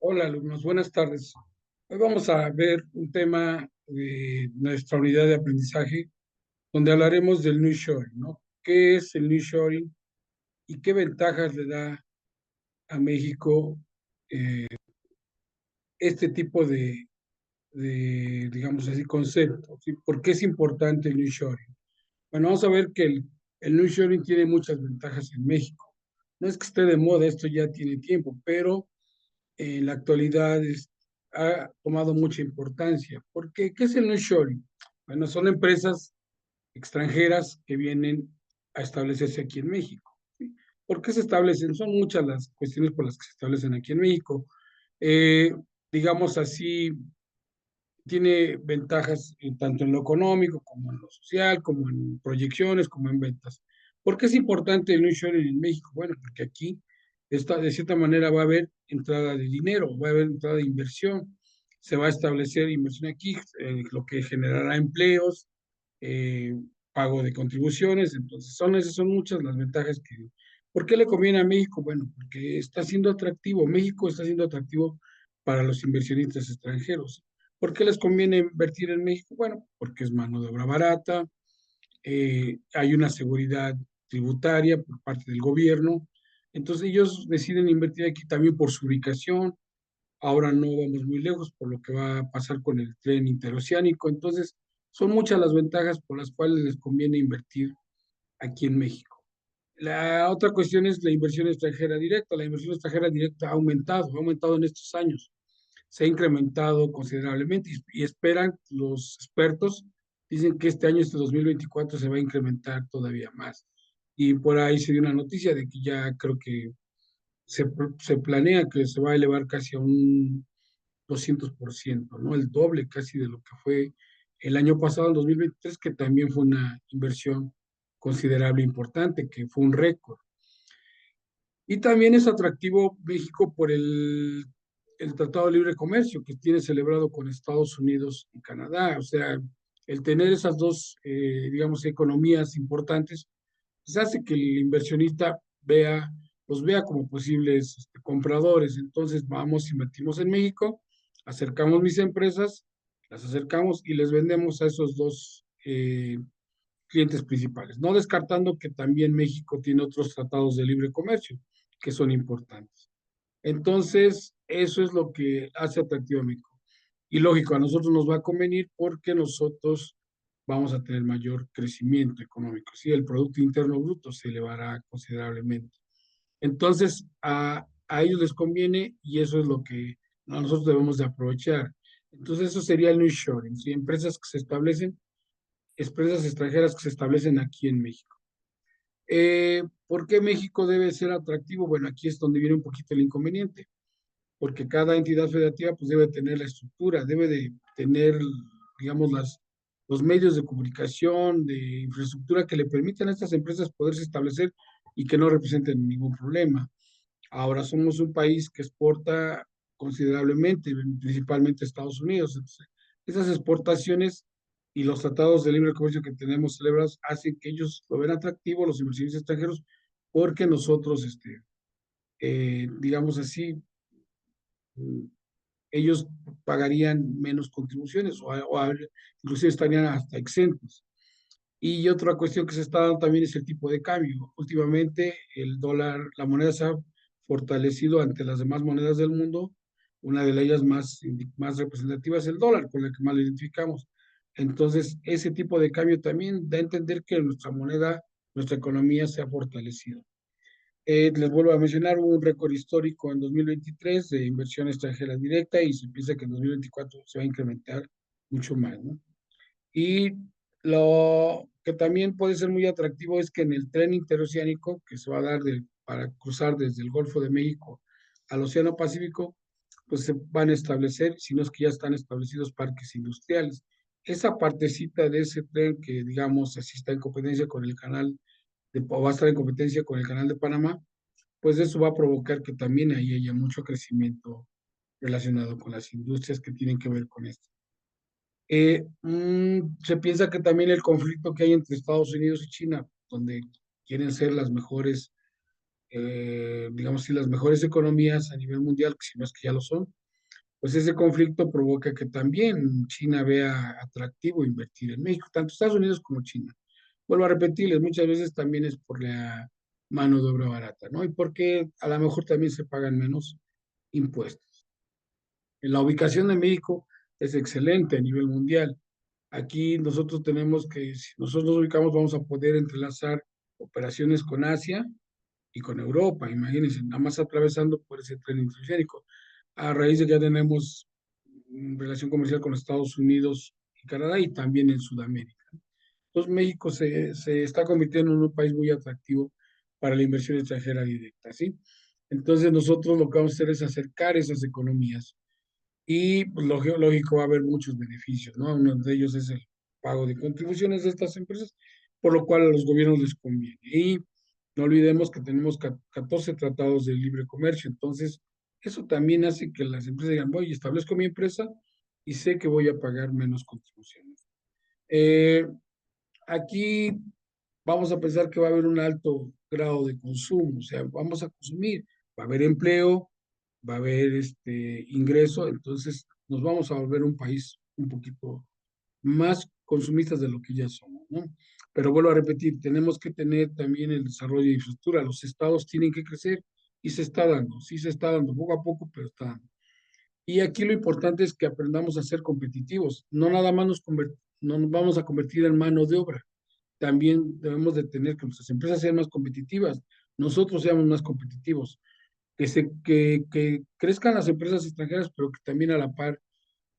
Hola, alumnos, buenas tardes. Hoy vamos a ver un tema de nuestra unidad de aprendizaje, donde hablaremos del nearshoring, ¿no? ¿Qué es el nearshoring y qué ventajas le da a México este tipo digamos así, concepto? ¿Sí? ¿Por qué es importante el nearshoring? Bueno, vamos a ver que el nearshoring tiene muchas ventajas en México. No es que esté de moda, esto ya tiene tiempo, pero en la actualidad ha tomado mucha importancia. Porque, ¿qué es el nearshoring? Bueno, son empresas extranjeras que vienen a establecerse aquí en México. ¿Sí? ¿Por qué se establecen? Son muchas las cuestiones por las que se establecen aquí en México. Eh, digamos así, tiene ventajas tanto en lo económico como en lo social, como en proyecciones, como en ventas. ¿Por qué es importante el nearshoring en México? Bueno, porque aquí de cierta manera va a haber entrada de dinero, va a haber entrada de inversión, se va a establecer inversión aquí, lo que generará empleos, eh, pago de contribuciones, entonces esas son muchas las ventajas que... ¿Por qué le conviene a México? Bueno, porque está siendo atractivo, México está siendo atractivo para los inversionistas extranjeros. ¿Por qué les conviene invertir en México? Bueno, porque es mano de obra barata, hay una seguridad tributaria por parte del gobierno, entonces ellos deciden invertir aquí también por su ubicación. Ahora no vamos muy lejos por lo que va a pasar con el tren interoceánico, entonces son muchas las ventajas por las cuales les conviene invertir aquí en México. La otra cuestión es la inversión extranjera directa. La inversión extranjera directa ha aumentado en estos años, se ha incrementado considerablemente y esperan los expertos, dicen que este año, este 2024, se va a incrementar todavía más. Y por ahí se dio una noticia de que ya creo que se, se planea que se va a elevar casi a un 200%, ¿no? El doble casi de lo que fue el año pasado, el 2023, que también fue una inversión considerable, importante, que fue un récord. Y también es atractivo México por el Tratado de Libre Comercio que tiene celebrado con Estados Unidos y Canadá. O sea, el tener esas dos, digamos, economías importantes, pues hace que el inversionista los vea como posibles compradores. Entonces, vamos, invertimos en México, acercamos mis empresas, las acercamos y les vendemos a esos dos clientes principales, no descartando que también México tiene otros tratados de libre comercio que son importantes. Entonces, eso es lo que hace atractivo a México. Y lógico, a nosotros nos va a convenir porque nosotros vamos a tener mayor crecimiento económico. Sí, el Producto Interno Bruto se elevará considerablemente. Entonces, a ellos les conviene y eso es lo que nosotros debemos de aprovechar. Entonces, eso sería el nearshoring, ¿sí? Empresas extranjeras que se establecen aquí en México. ¿Por qué México debe ser atractivo? Bueno, aquí es donde viene un poquito el inconveniente, porque cada entidad federativa pues debe tener la estructura, debe de tener, digamos, los medios de comunicación, de infraestructura que le permitan a estas empresas poderse establecer y que no representen ningún problema. Ahora somos un país que exporta considerablemente, principalmente a Estados Unidos. Entonces, esas exportaciones y los tratados de libre comercio que tenemos celebrados hacen que ellos lo ven atractivo, los inversionistas extranjeros, porque nosotros, digamos así, mm, ellos pagarían menos contribuciones inclusive estarían hasta exentos. Y otra cuestión que se está dando también es el tipo de cambio. Últimamente el dólar, la moneda se ha fortalecido ante las demás monedas del mundo. Una de ellas más representativa es el dólar, con la que más lo identificamos. Entonces, ese tipo de cambio también da a entender que nuestra moneda, nuestra economía se ha fortalecido. Les vuelvo a mencionar, hubo un récord histórico en 2023 de inversión extranjera directa y se piensa que en 2024 se va a incrementar mucho más, ¿no? Y lo que también puede ser muy atractivo es que en el tren interoceánico que se va a dar para cruzar desde el Golfo de México al Océano Pacífico, pues se van a establecer, si no es que ya están establecidos parques industriales. Esa partecita de ese tren que, digamos, así está en competencia con el canal, o va a estar en competencia con el canal de Panamá, pues eso va a provocar que también ahí haya mucho crecimiento relacionado con las industrias que tienen que ver con esto. Se piensa que también el conflicto que hay entre Estados Unidos y China, donde quieren ser las mejores digamos, si las mejores economías a nivel mundial, que si no es que ya lo son, pues ese conflicto provoca que también China vea atractivo invertir en México, tanto Estados Unidos como China. Vuelvo a repetirles, muchas veces también es por la mano de obra barata, ¿no? Y porque a lo mejor también se pagan menos impuestos. La ubicación de México es excelente a nivel mundial. Aquí nosotros tenemos que, si nosotros nos ubicamos, vamos a poder entrelazar operaciones con Asia y con Europa, imagínense, nada más atravesando por ese tren interoceánico. A raíz de que ya tenemos relación comercial con Estados Unidos y Canadá y también en Sudamérica. Entonces México se está convirtiendo en un país muy atractivo para la inversión extranjera directa, ¿sí? Entonces nosotros lo que vamos a hacer es acercar esas economías y pues, lógico va a haber muchos beneficios, ¿no? Uno de ellos es el pago de contribuciones de estas empresas, por lo cual a los gobiernos les conviene. Y no olvidemos que tenemos 14 tratados de libre comercio, entonces eso también hace que las empresas digan, voy, establezco mi empresa y sé que voy a pagar menos contribuciones. Eh, Aquí vamos a pensar que va a haber un alto grado de consumo, o sea, vamos a consumir, va a haber empleo, va a haber ingreso, entonces nos vamos a volver un país un poquito más consumistas de lo que ya somos, ¿no? Pero vuelvo a repetir, tenemos que tener también el desarrollo de infraestructura, los estados tienen que crecer y se está dando, sí se está dando poco a poco, pero está dando. Y aquí lo importante es que aprendamos a ser competitivos, no nada más no nos vamos a convertir en mano de obra, también debemos de tener que nuestras empresas sean más competitivas, nosotros seamos más competitivos, que crezcan las empresas extranjeras, pero que también a la par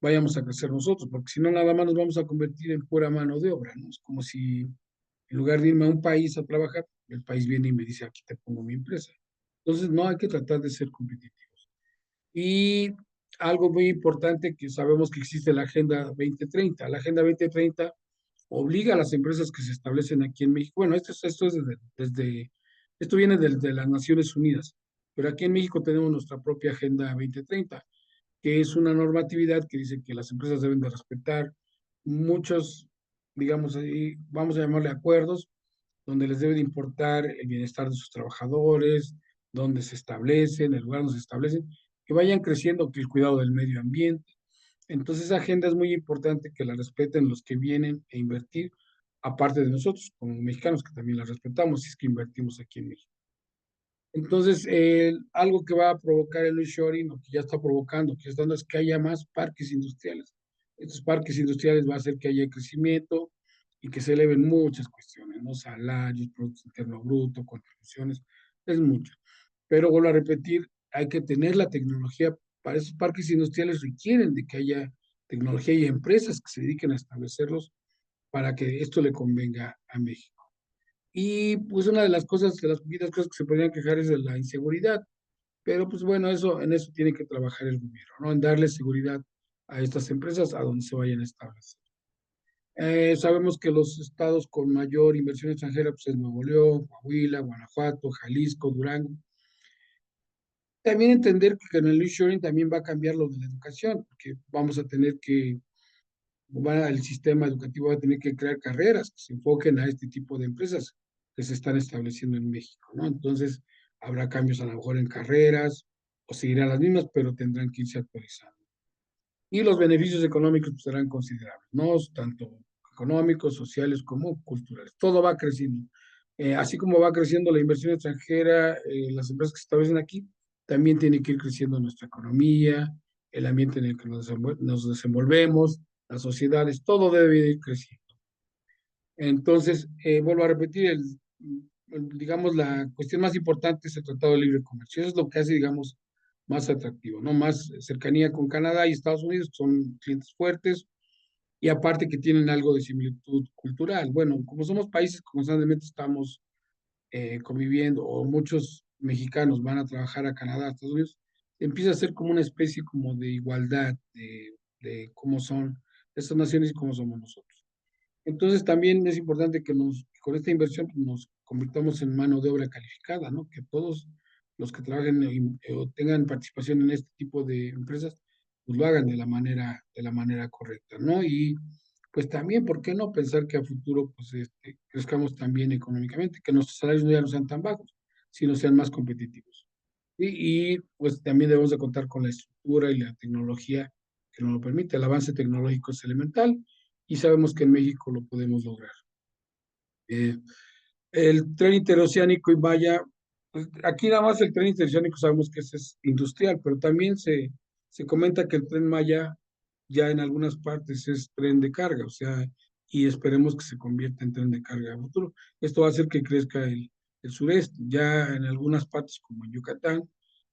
vayamos a crecer nosotros, porque si no, nada más nos vamos a convertir en pura mano de obra, ¿no? Es como si en lugar de irme a un país a trabajar, el país viene y me dice, aquí te pongo mi empresa. Entonces, no, hay que tratar de ser competitivos. Y algo muy importante que sabemos que existe la Agenda 2030. La Agenda 2030 obliga a las empresas que se establecen aquí en México. Bueno, esto es esto viene desde las Naciones Unidas, pero aquí en México tenemos nuestra propia Agenda 2030, que es una normatividad que dice que las empresas deben de respetar muchos, digamos ahí, vamos a llamarle acuerdos, donde les debe de importar el bienestar de sus trabajadores, donde se establecen, el lugar donde se establecen, que vayan creciendo, que el cuidado del medio ambiente. Entonces, esa agenda es muy importante que la respeten los que vienen a invertir, aparte de nosotros, como mexicanos, que también la respetamos, si es que invertimos aquí en México. Entonces, algo que va a provocar el reshoring, o que ya está provocando, que está dando, es que haya más parques industriales. Estos parques industriales va a hacer que haya crecimiento y que se eleven muchas cuestiones, ¿no? Salarios, Producto Interno Bruto, contribuciones, es mucho. Pero vuelvo a repetir, hay que tener la tecnología. Para esos parques industriales requieren de que haya tecnología y empresas que se dediquen a establecerlos para que esto le convenga a México. Y pues una de las cosas, de las poquitas cosas que se podrían quejar es de la inseguridad, pero pues bueno, en eso tiene que trabajar el gobierno, ¿no? En darle seguridad a estas empresas a donde se vayan a establecer. Sabemos que los estados con mayor inversión extranjera pues es Nuevo León, Coahuila, Guanajuato, Jalisco, Durango. También entender que en el nearshoring también va a cambiar lo de la educación, porque vamos a tener que, el sistema educativo va a tener que crear carreras que se enfoquen a este tipo de empresas que se están estableciendo en México, ¿no? Entonces, habrá cambios a lo mejor en carreras o seguirán las mismas, pero tendrán que irse actualizando. Y los beneficios económicos pues, serán considerables, ¿no? Tanto económicos, sociales como culturales. Todo va creciendo. Así como va creciendo la inversión extranjera, las empresas que se establecen aquí, también tiene que ir creciendo nuestra economía, el ambiente en el que nos desenvolvemos, las sociedades, todo debe ir creciendo. Entonces, vuelvo a repetir, digamos, la cuestión más importante es el Tratado de Libre Comercio. Eso es lo que hace, digamos, más atractivo, ¿no? Más cercanía con Canadá y Estados Unidos, que son clientes fuertes, y aparte que tienen algo de similitud cultural. Bueno, como somos países que constantemente estamos conviviendo, o muchos mexicanos van a trabajar a Canadá, a Estados Unidos, empieza a ser como una especie como de igualdad de cómo son estas naciones y cómo somos nosotros. Entonces también es importante que con esta inversión pues, nos convirtamos en mano de obra calificada, ¿no? Que todos los que trabajen o tengan participación en este tipo de empresas, pues lo hagan de la manera correcta, ¿no? Y pues también, ¿por qué no pensar que a futuro pues crezcamos también económicamente, que nuestros salarios ya no sean tan bajos? sino sean más competitivos. Pues también debemos de contar con la estructura y la tecnología que nos lo permite. El avance tecnológico es elemental y sabemos que en México lo podemos lograr. Eh, el tren interoceánico y vaya, pues, aquí nada más el tren interoceánico sabemos que ese es industrial, pero también se comenta que el tren Maya ya en algunas partes es tren de carga, o sea, y esperemos que se convierta en tren de carga a futuro. Esto va a hacer que crezca el sureste. Ya en algunas partes, como en Yucatán,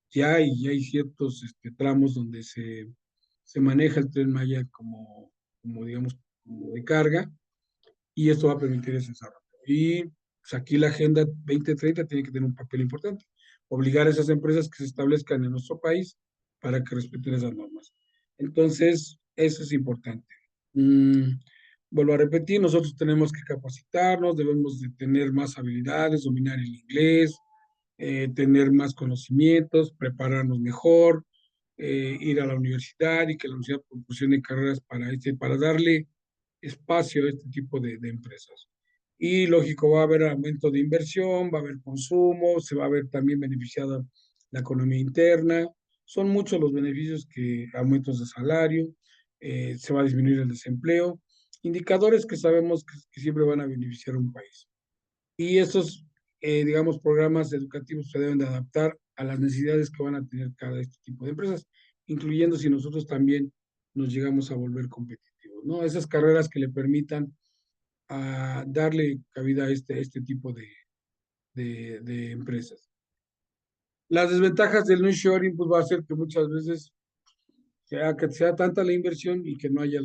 ya hay ciertos tramos donde se maneja el tren Maya como digamos, como de carga, y esto va a permitir ese desarrollo. Y pues, aquí la Agenda 2030 tiene que tener un papel importante, obligar a esas empresas que se establezcan en nuestro país para que respeten esas normas. Entonces, eso es importante. Mm, Vuelvo a repetir, nosotros tenemos que capacitarnos, debemos de tener más habilidades, dominar el inglés, tener más conocimientos, prepararnos mejor, ir a la universidad y que la universidad proporcione carreras para darle espacio a este tipo de empresas. Y lógico, va a haber aumento de inversión, va a haber consumo, se va a ver también beneficiada la economía interna. Son muchos los beneficios que aumentos de salario, se va a disminuir el desempleo, indicadores que sabemos que siempre van a beneficiar a un país. Y estos, digamos, programas educativos se deben de adaptar a las necesidades que van a tener cada este tipo de empresas, incluyendo si nosotros también nos llegamos a volver competitivos, ¿no? Esas carreras que le permitan darle cabida a este tipo de empresas. Las desventajas del nearshoring pues va a ser que muchas veces que sea tanta la inversión y que no haya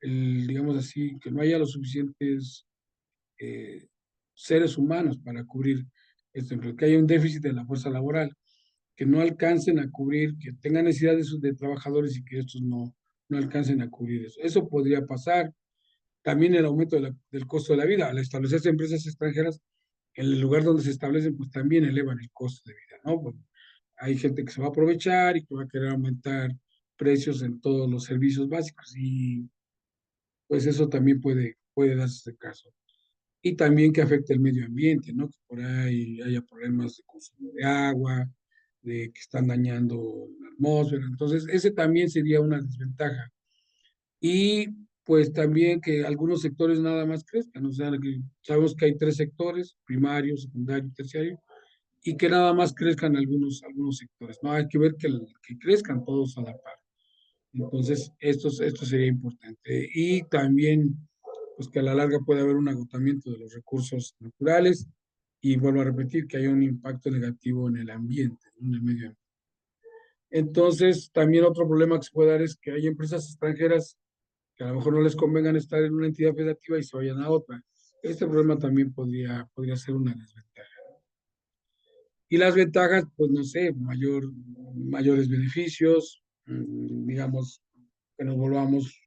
digamos así, que no haya los suficientes eh, seres humanos para cubrir este empleo, que haya un déficit de la fuerza laboral, que no alcancen a cubrir, que tengan necesidades de trabajadores y que estos no alcancen a cubrir eso. Eso podría pasar. También el aumento del costo de la vida. Al establecerse empresas extranjeras, en el lugar donde se establecen, pues también elevan el costo de vida, ¿no? Pues, hay gente que se va a aprovechar y que va a querer aumentar precios en todos los servicios básicos y pues eso también puede darse ese caso. Y también que afecte el medio ambiente, ¿no? Que por ahí haya problemas de consumo de agua, de que están dañando la atmósfera. Entonces, ese también sería una desventaja. Y pues también que algunos sectores nada más crezcan, o sea, que sabemos que hay tres sectores, primario, secundario y terciario, y que nada más crezcan algunos sectores, ¿no? Hay que ver que crezcan todos a la par. Entonces, esto sería importante. Y también, pues que a la larga puede haber un agotamiento de los recursos naturales y vuelvo a repetir que hay un impacto negativo en el ambiente, ¿no? En el medio ambiente. Entonces, también otro problema que se puede dar es que hay empresas extranjeras que a lo mejor no les convengan estar en una entidad federativa y se vayan a otra. Este problema también podría ser una desventaja. Y las ventajas, pues no sé, mayores beneficios, digamos, que nos volvamos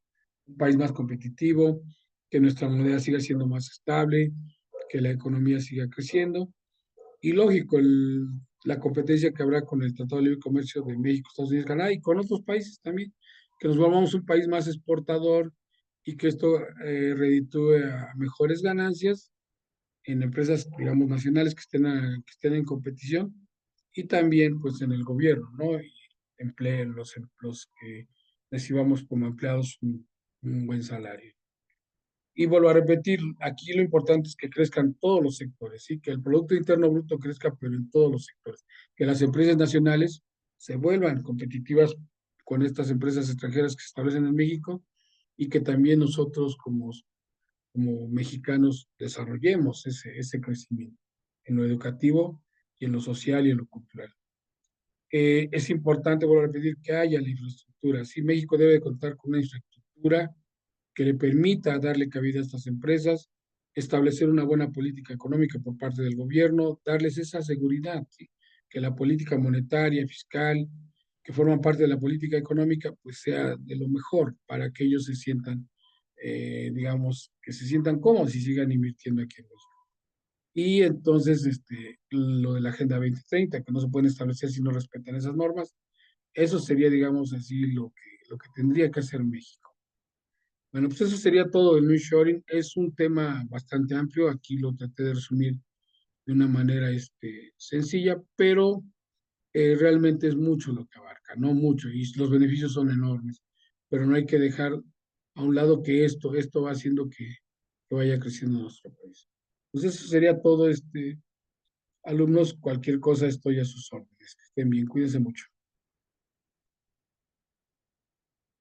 un país más competitivo, que nuestra moneda siga siendo más estable, que la economía siga creciendo. Y lógico, la competencia que habrá con el Tratado de Libre Comercio de México, Estados Unidos, Canadá y con otros países también, que nos volvamos un país más exportador y que esto reditúe a mejores ganancias en empresas, digamos, nacionales que estén en competición y también pues en el gobierno, ¿no? Y empleen los que recibamos como empleados un buen salario. Y vuelvo a repetir, aquí lo importante es que crezcan todos los sectores, ¿sí? Que el Producto Interno Bruto crezca, pero en todos los sectores. Que las empresas nacionales se vuelvan competitivas con estas empresas extranjeras que se establecen en México y que también nosotros como mexicanos desarrollemos ese crecimiento en lo educativo y en lo social y en lo cultural. Es importante, vuelvo a repetir, que haya la infraestructura. Sí, México debe contar con una infraestructura que le permita darle cabida a estas empresas, establecer una buena política económica por parte del gobierno, darles esa seguridad, ¿sí? Que la política monetaria, fiscal, que forman parte de la política económica, pues sea de lo mejor para que ellos se sientan, digamos, que se sientan cómodos y sigan invirtiendo aquí en México. Y entonces, lo de la Agenda 2030, que no se pueden establecer si no respetan esas normas, eso sería, digamos así, lo que tendría que hacer México. Bueno, pues eso sería todo del nearshoring. Es un tema bastante amplio. Aquí lo traté de resumir de una manera sencilla, pero realmente es mucho lo que abarca, no mucho, y los beneficios son enormes, pero no hay que dejar a un lado que esto va haciendo que vaya creciendo nuestro país. Pues eso sería todo, alumnos, cualquier cosa estoy a sus órdenes. Que estén bien, cuídense mucho.